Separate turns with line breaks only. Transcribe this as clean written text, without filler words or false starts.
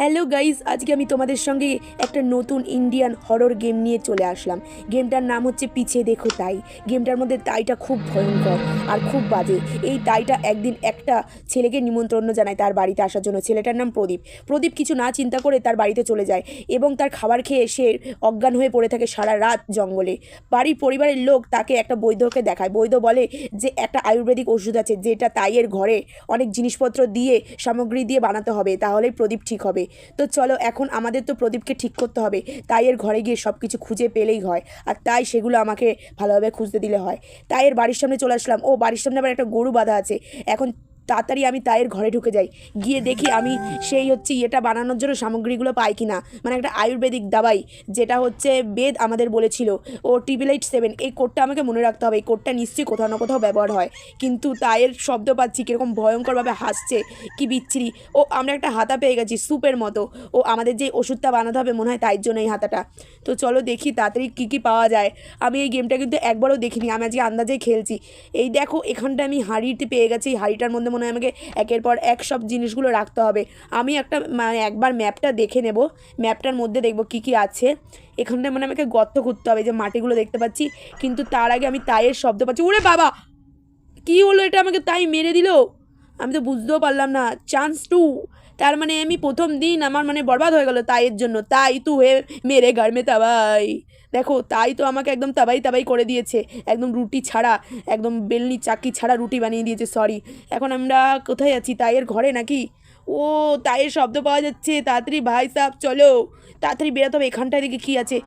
Hello guys, আজকে আমি তোমাদের সঙ্গে একটা নতুন ইন্ডিয়ান হরর গেম নিয়ে চলে আসলাম। গেমটার নাম হচ্ছে পিছে দেখো তাই। গেমটার মধ্যে তাইটা খুব ভয়ঙ্কর আর খুব বাজে। এই তাইটা একদিন একটা ছেলেকে নিমন্ত্রণ জানায় তার বাড়িতে আসার জন্য। ছেলেটার নাম প্রদীপ। প্রদীপ কিছু না চিন্তা করে তার বাড়িতে চলে যায় এবং তার খাবার খেয়ে সে অজ্ঞান হয়ে পড়ে থাকে সারা রাত জঙ্গলে। বাড়ির পরিবারের লোক তাকে একটা বৈদ্যকে দেখায়। বৈদ্য বলে যে একটা আয়ুর্বেদিক ওষুধ আছে যেটা তাইয়ের ঘরে অনেক জিনিসপত্র দিয়ে সামগ্রী দিয়ে বানাতে হবে, তাহলেই প্রদীপ ঠিক হবে। তো চলো, এখন আমাদের তো প্রদীপকে ঠিক করতে হবে। তাই এর ঘরে গিয়ে সব কিছু খুঁজে পেলেই হয়, আর তাই সেগুলো আমাকে ভালোভাবে খুঁজতে দিলে হয়। তাই এর বাড়ির সামনে চলে আসলাম। ও বাড়ির সামনে আবার একটা গরু বাঁধা আছে। এখন তাড়াতাড়ি আমি তাইয়ের ঘরে ঢুকে যাই, গিয়ে দেখি আমি সেই হচ্ছে এটা বানানোর জন্য সামগ্রীগুলো পাই কিনা। মানে একটা আয়ুর্বেদিক দাবাই, যেটা হচ্ছে বেদ আমাদের বলেছিল। ও 888 এই কোডটা আমাকে মনে রাখতে হবে। এই কোডটা নিশ্চয়ই কোথাও না কোথাও ব্যবহার হয়। কিন্তু তাইয়ের শব্দ পাচ্ছি কীরকম ভয়ঙ্করভাবে হাসছে, কি বিচ্ছিরি। ও আমরা একটা হাতা পেয়ে গেছি স্যুপের মতো। ও আমাদের যে ওষুধটা বানাতে হবে মনে হয় তাইর জন্য এই হাতাটা। তো চলো দেখি তাড়াতাড়ি কী কী পাওয়া যায়। আমি এই গেমটা কিন্তু একবারও দেখিনি, আমি আজকে আন্দাজেই খেলছি। এই দেখো, এখানটা আমি হাঁড়িতে পেয়ে গেছি। হাঁড়িটার মধ্যে মনে হয় আমাকে একের পর এক সব জিনিসগুলো রাখতে হবে। আমি একটা মানে একবার ম্যাপটা দেখে নেব, ম্যাপটার মধ্যে দেখবো কী কী আছে। এখানটায় মানে আমাকে গর্ত খুঁড়তে হবে, যে মাটিগুলো দেখতে পাচ্ছি। কিন্তু তার আগে আমি তাইয়ের শব্দ পাচ্ছি। ওরে বাবা, কী হলো এটা? আমাকে তাই মেরে দিল, আমি তো বুঝতেও পারলাম না। চান্স টু, তার মানে আমি প্রথম দিন আমার মানে বরবাদ হয়ে গেল তাইয়ের জন্য। তাই তু হে মেরে ঘর মে তাবাই। দেখো, তাই তো আমাকে একদম তাবাই তাবাই করে দিয়েছে। একদম রুটি ছাড়া, একদম বেলনি চাকি ছাড়া রুটি বানিয়ে দিয়েছে। সরি। এখন আমরা কোথায় আছি? তাইয়ের ঘরে নাকি? ও, তাইয়ের শব্দ পাওয়া যাচ্ছে। তাড়াতাড়ি ভাই সাহেব চলো, তাড়াতাড়ি বেরোতে হবে। এখানটায় দেখি কী আছে।